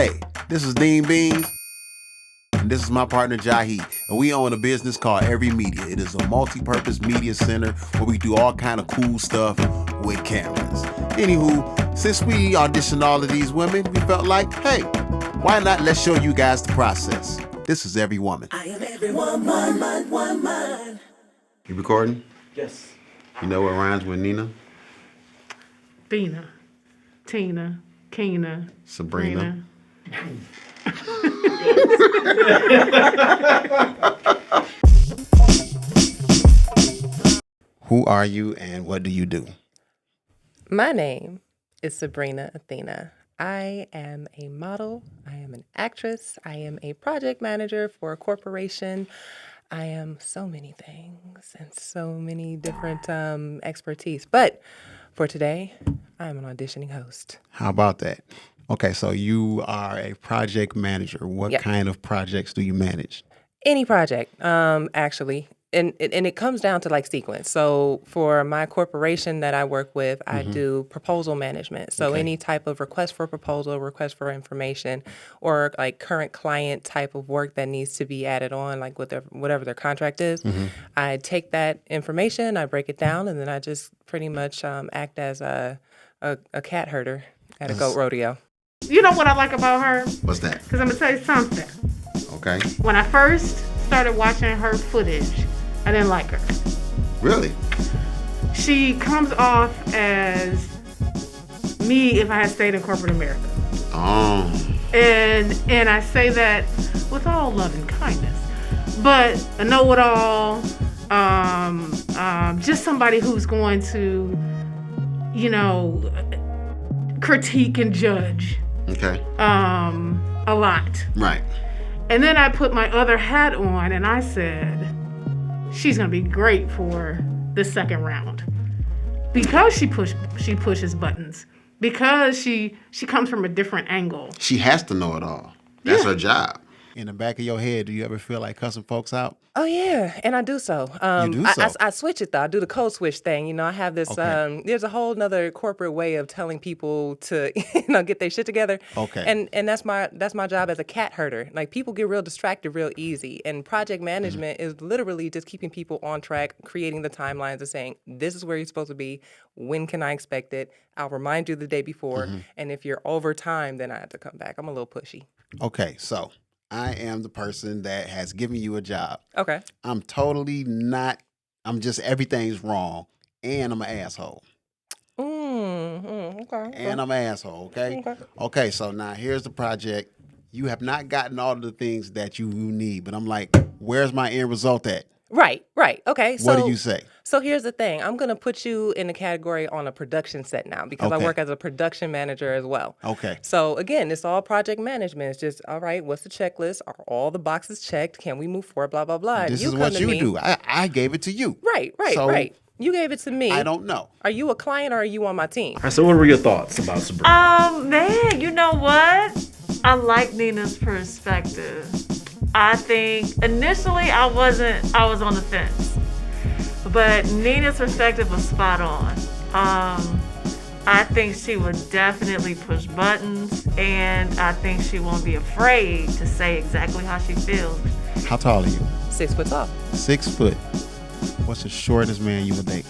Hey, this is Dean Beans, and this is my partner Jahi, and we own a business called EVRY Media. It is a multi-purpose media center where we do all kind of cool stuff with cameras. Anywho, since we auditioned all of these women, we felt like, hey, why not let's show you guys the process. This is every woman. I am every woman. You recording? Yes. You know what rhymes with Nina? Bina, Tina, Kina, Sabrina. Who are you and what do you do? My name is Sabrina Athena. I am a model. I am an actress. I am a project manager for a corporation. I am so many things and so many different expertise. But for today, I'm an auditioning host. How about that? Okay, so you are a project manager. What Yep. kind of projects do you manage? Any project, actually. And it comes down to like sequence. So for my corporation that I work with, I do proposal management. So Okay. any type of request for proposal, request for information, or like current client type of work that needs to be added on, like with whatever their contract is, I take that information, I break it down, and then I just pretty much act as a cat herder at a goat rodeo. You know what I like about her? What's that? Because I'm going to tell you something. Okay. When I first started watching her footage, I didn't like her. Really? She comes off as me if I had stayed in corporate America. Oh. And I say that with all love and kindness. But a know-it-all, just somebody who's going to, critique and judge Okay. a lot. Right. And then I put my other hat on and I said, she's gonna be great for the second round. Because she pushes buttons. Because she comes from a different angle. She has to know it all. That's Yeah. her job. In the back of your head, do you ever feel like cussing folks out? Oh yeah, and I do so. You do so? I switch it though. I do the code switch thing. I have this. Okay. There's a whole nother corporate way of telling people to, get their shit together. Okay. And that's my job as a cat herder. Like people get real distracted real easy, and project management is literally just keeping people on track, creating the timelines, and saying this is where you're supposed to be. When can I expect it? I'll remind you the day before, and if you're over time, then I have to come back. I'm a little pushy. Okay, so I am the person that has given you a job. Okay. I'm totally not, I'm just, everything's wrong. And I'm an asshole. Okay. And I'm an asshole, okay? Okay. Okay, so now here's the project. You have not gotten all of the things that you need, but I'm like, where's my end result at? Right. Okay. What do you say? So here's the thing. I'm going to put you in a category on a production set now because I Okay. work as a production manager as well. Okay. So again, it's all project management. It's just, all right, what's the checklist? Are all the boxes checked? Can we move forward? Blah, blah, blah. And This is come what to you me- do. I gave it to you. Right. So, You gave it to me. I don't know. Are you a client or are you on my team? All right, so what were your thoughts about Sabrina? Man, you know what? I like Nina's perspective. I think initially I was on the fence. But Nina's perspective was spot on. I think she would definitely push buttons, and I think she won't be afraid to say exactly how she feels. How tall are you? 6 foot tall. 6 foot. What's the shortest man you would date?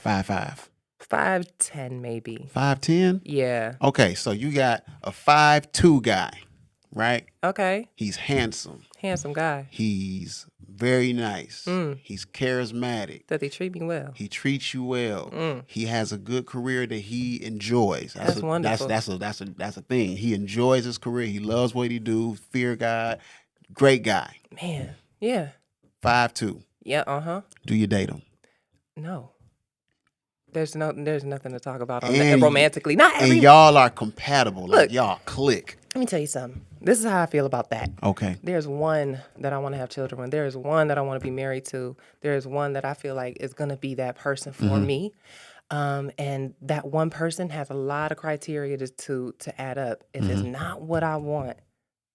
5'5". 5'10" maybe. 5'10"? Yeah. Okay, so you got a 5'2" guy, right? Okay. He's handsome. Handsome guy. He's very nice. He's charismatic. Does he treat me well? He treats you well. He has a good career that he enjoys. That's wonderful. That's a thing. He enjoys his career. He loves what he do. Fear God. Great guy. Man. Yeah. 5'2". Yeah. Uh-huh. Do you date him? No. There's nothing to talk about on And- that romantically. Not every. And y'all are compatible. Like Look. y'all click. Let me tell you something. This is how I feel about that. Okay. There's one that I want to have children with. There's one that I want to be married to. There's one that I feel like is going to be that person for me. And that one person has a lot of criteria to add up. If it's not what I want,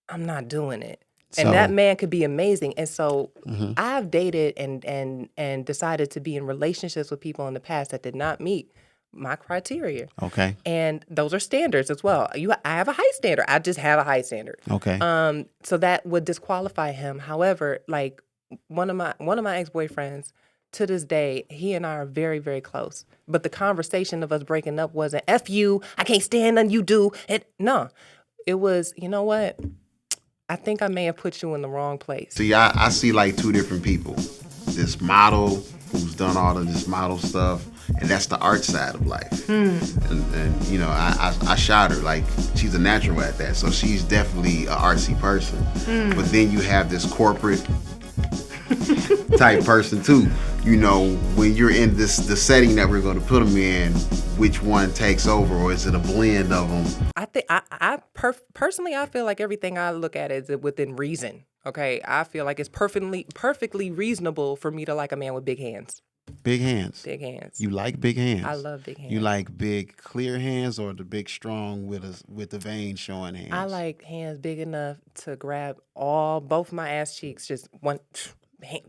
I'm not doing it. And So- that man could be amazing. And so I've dated and decided to be in relationships with people in the past that did not meet my criteria. Okay. And those are standards as well. I have a high standard. I just have a high standard. Okay. So that would disqualify him. However, like one of my ex-boyfriends, to this day, he and I are very, very close. But the conversation of us breaking up wasn't F you, I can't stand nothing you do. It was, you know what? I think I may have put you in the wrong place. See, I see like two different people. This model who's done all of this model stuff, and that's the art side of life. And you know, I shot her, like, she's a natural at that, so she's definitely an artsy person. But then you have this corporate type person too. You know, when you're in the setting that we're going to put them in, which one takes over, or is it a blend of them? I think personally, I feel like everything I look at is within reason. Okay, I feel like it's perfectly reasonable for me to like a man with big hands. Big hands. Big hands. You like big hands. I love big hands. You like big clear hands, or the big strong with the veins showing hands? I like hands big enough to grab both my ass cheeks. Just one.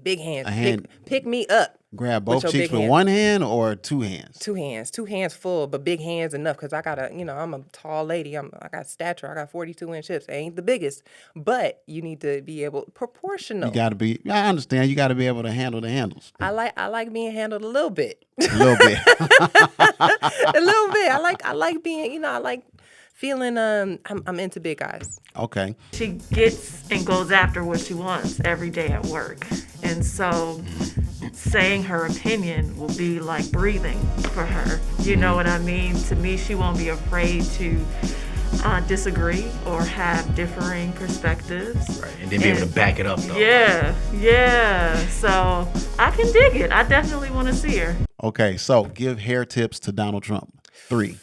Big hands. Pick me up. Grab both your cheeks big with hand. one hand or two hands? Two hands full, but big hands enough because I got I'm a tall lady. I got stature. I got 42-inch hips. I ain't the biggest, but you need to be able proportional. You got to be. I understand. You got to be able to handle the handles. I like being handled a little bit. A little bit. A little bit. I like being. I like feeling. I'm into big guys. Okay. She gets and goes after what she wants every day at work. And so saying her opinion will be like breathing for her. You know what I mean? To me, she won't be afraid to disagree or have differing perspectives. Right, and then be able to back it up, though. Yeah. So I can dig it. I definitely want to see her. Okay, so give hair tips to Donald Trump. 3.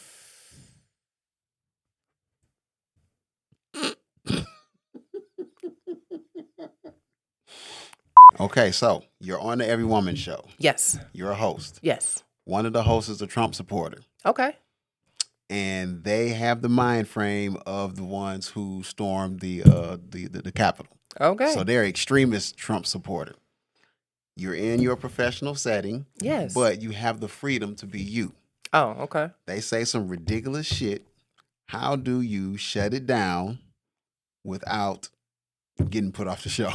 Okay, so you're on the Every Woman show. Yes. You're a host. Yes. One of the hosts is a Trump supporter. Okay. And they have the mind frame of the ones who stormed the Capitol. Okay. So they're extremist Trump supporter. You're in your professional setting. Yes. But you have the freedom to be you. Oh, okay. They say some ridiculous shit. How do you shut it down without getting put off the show?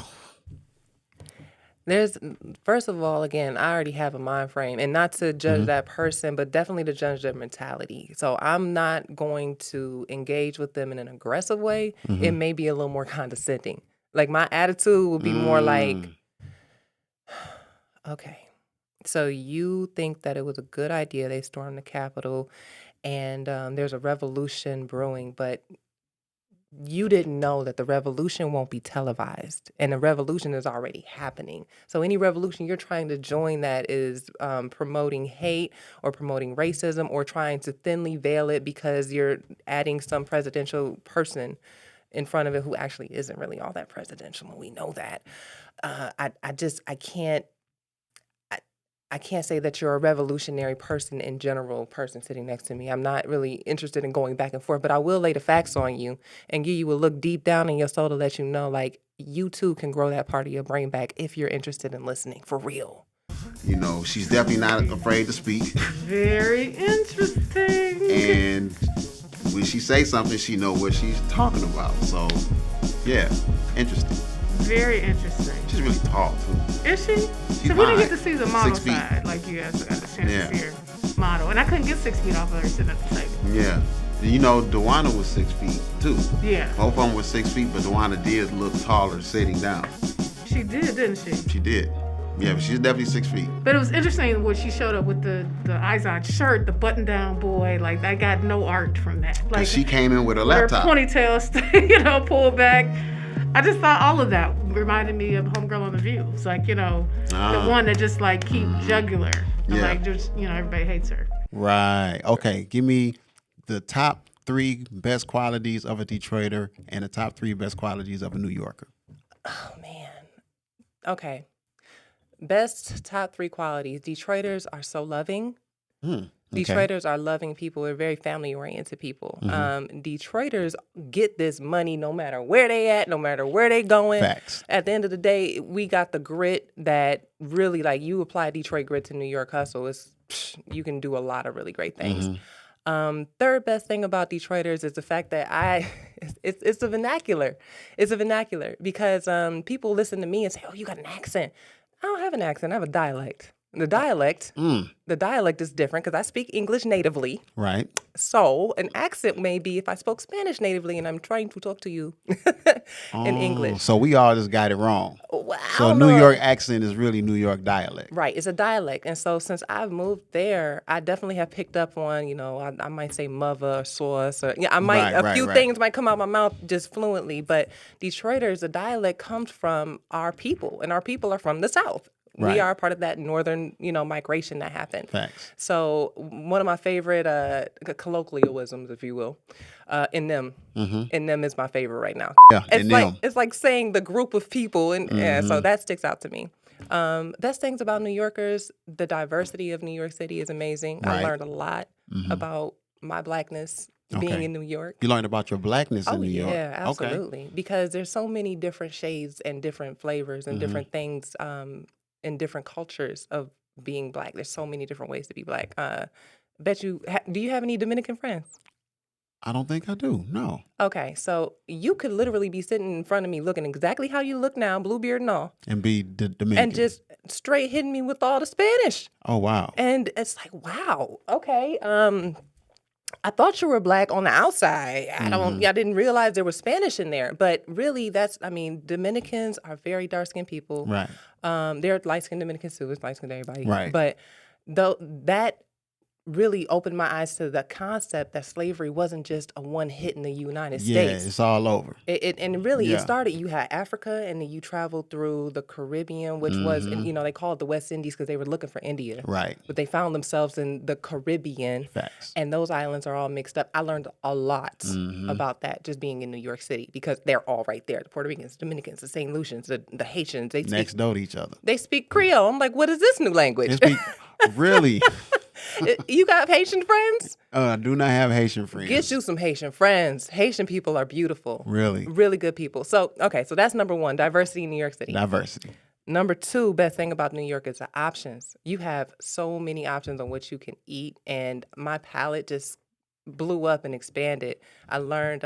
First of all, again, I already have a mind frame, and not to judge that person, but definitely to judge their mentality. So I'm not going to engage with them in an aggressive way. It may be a little more condescending. Like my attitude would be more like, okay, so you think that it was a good idea they stormed the Capitol and there's a revolution brewing, but you didn't know that the revolution won't be televised, and the revolution is already happening. So any revolution you're trying to join that is promoting hate or promoting racism or trying to thinly veil it because you're adding some presidential person in front of it who actually isn't really all that presidential, and we know that. I can't say that you're a revolutionary person in general, person sitting next to me. I'm not really interested in going back and forth, but I will lay the facts on you and give you a look deep down in your soul to let you know, like, you too can grow that part of your brain back if you're interested in listening, for real. You know, she's definitely not afraid to speak. Very interesting. And when she says something, she knows what she's talking about. So, yeah, interesting. Very interesting. She's really tall, too. Is she? She's So we didn't fine. get to see the model 6 feet. side, like you guys got a chance to see her model. And I couldn't get 6 feet off of her sitting at the table. Yeah. You know, Dewana was 6 feet, too. Yeah. Both of them were 6 feet, but Dewana did look taller sitting down. She did, didn't she? She did. Yeah, but she's definitely 6 feet. But it was interesting when she showed up with the Izod shirt, the button-down boy. Like, I got no art from that. Like, Because she came in with a her laptop. ponytail, pulled back. I just thought all of that reminded me of Homegirl on The View. It's like, the one that just like keep jugular. And like just, everybody hates her. Right. Okay. Give me the top 3 best qualities of a Detroiter and the top 3 best qualities of a New Yorker. Oh, man. Okay. Best top 3 qualities. Detroiters are so loving. Okay. Detroiters are loving people. They're very family-oriented people. Detroiters get this money no matter where they at, no matter where they going. Facts. At the end of the day, we got the grit that really, like, you apply Detroit grit to New York hustle. It's you can do a lot of really great things. Third best thing about Detroiters is the fact that it's a vernacular. It's a vernacular because people listen to me and say, "Oh, you got an accent." I don't have an accent. I have a dialect. The dialect is different because I speak English natively. Right. So an accent may be if I spoke Spanish natively and I'm trying to talk to you in English. So we all just got it wrong. Well, I So don't New know. York accent is really New York dialect. Right, it's a dialect. And so since I've moved there, I definitely have picked up on, I might say mother or sauce or a few things might come out my mouth just fluently, but Detroiters, the dialect comes from our people, and our people are from the South. Right. We are part of that northern, migration that happened. Facts. So one of my favorite colloquialisms, if you will, in them is my favorite right now. Yeah, It's like saying the group of people, and so that sticks out to me. Best things about New Yorkers, the diversity of New York City is amazing. Right. I learned a lot about my blackness being in New York. You learned about your blackness in New York. Yeah, absolutely. Because there's so many different shades and different flavors and different things in different cultures of being black. There's so many different ways to be black. Do you have any Dominican friends? I don't think I do. No. Okay, so you could literally be sitting in front of me looking exactly how you look now, blue beard and all, And be Dominican. and just straight hitting me with all the Spanish. Oh, wow. And it's like, wow, okay. I thought you were black on the outside. I didn't realize there was Spanish in there. But really, Dominicans are very dark-skinned people. Right. They're light-skinned Dominicans too. It's light-skinned everybody. Right. But that really opened my eyes to the concept that slavery wasn't just a one hit in the United Yeah, States. it's all over. It started, you had Africa, and then you traveled through the Caribbean, which was, they call it the West Indies because they were looking for India. Right. But they found themselves in the Caribbean. Facts. And those islands are all mixed up. I learned a lot about that just being in New York City because they're all right there. The Puerto Ricans, Dominicans, the St. Lucians, the Haitians. They Next door to each other. They speak Creole. I'm like, what is this new language? Really? You got Haitian friends? I do not have Haitian friends. Get you some Haitian friends. Haitian people are beautiful. Really? Really good people. So that's number one, diversity in New York City. Diversity. Number two, best thing about New York is the options. You have so many options on what you can eat, and my palate just blew up and expanded. I learned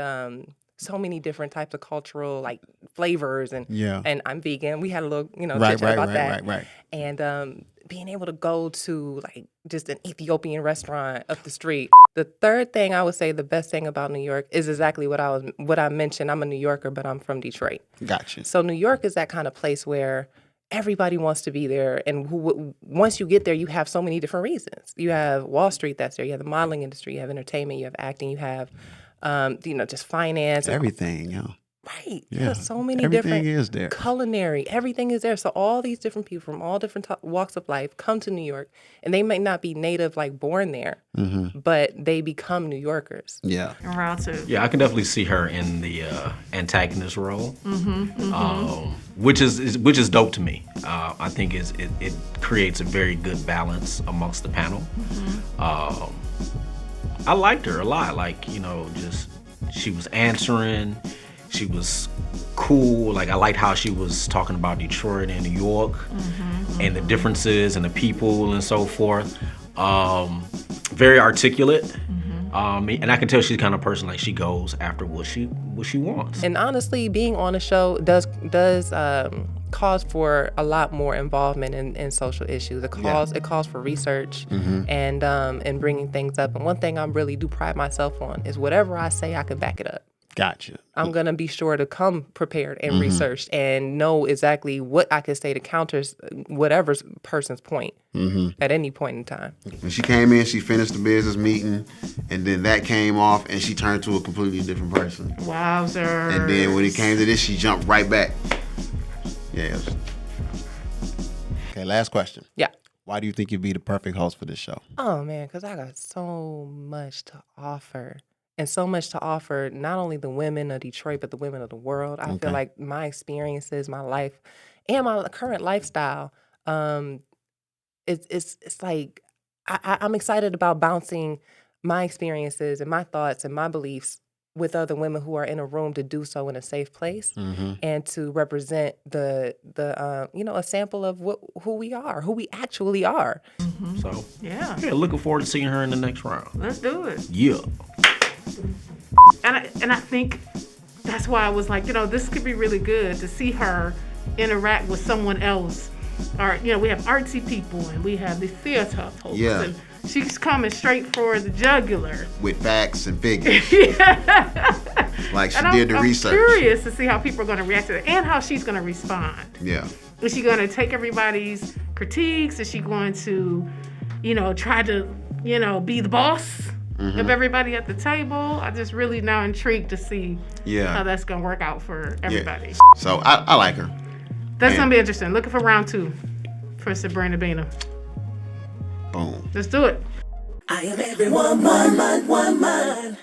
so many different types of cultural flavors, and I'm vegan. We had a little chit chat about that. Right. And being able to go to just an Ethiopian restaurant up the street. The third thing I would say, the best thing about New York is exactly what I mentioned. I'm a New Yorker, but I'm from Detroit. Gotcha. So New York is that kind of place where everybody wants to be there, and once you get there, you have so many different reasons. You have Wall Street that's there. You have the modeling industry. You have entertainment. You have acting. You have just finance. Everything, Right. Yeah. There's so many Everything different is there. culinary. Everything is there. So all these different people from all different walks of life come to New York, and they may not be native, born there, but they become New Yorkers. Yeah. And Round 2. Yeah, I can definitely see her in the antagonist role, which is dope to me. I think it creates a very good balance amongst the panel. I liked her a lot. She was answering. She was cool. I liked how she was talking about Detroit and New York and the differences and the people and so forth. Very articulate. And I can tell she's the kind of person she goes after what she wants. And honestly, being on a show does cause for a lot more involvement in social issues. It calls for research and bringing things up. And one thing I really do pride myself on is whatever I say, I can back it up. Gotcha. I'm going to be sure to come prepared and researched and know exactly what I can say to counter whatever person's point at any point in time. When she came in, she finished the business meeting, and then that came off, and she turned to a completely different person. Wowzer. And then when it came to this, she jumped right back. Yeah. Okay, last question. Yeah. Why do you think you'd be the perfect host for this show? Oh, man, because I got so much to offer. And so much to offer, not only the women of Detroit, but the women of the world. I feel like my experiences, my life, and my current lifestyle, it's like I'm excited about bouncing my experiences and my thoughts and my beliefs with other women who are in a room to do so in a safe place and to represent the a sample of who we are, who we actually are. So Yeah. looking forward to seeing her in the next round. Let's do it. Yeah. And I think that's why I was like, this could be really good to see her interact with someone else. Or, we have artsy people and we have the theater folks. Yeah. And she's coming straight for the jugular. With facts and figures. Like she And did the I'm research. curious to see how people are going to react to it and how she's going to respond. Yeah. Is she going to take everybody's critiques? Is she going to, try to, be the boss of everybody at the table? I'm just really now intrigued to see how that's going to work out for everybody. Yeah. So I like her. That's going to be interesting. Looking for round 2 for Sabrina Bina. Boom. Let's do it. I am every woman.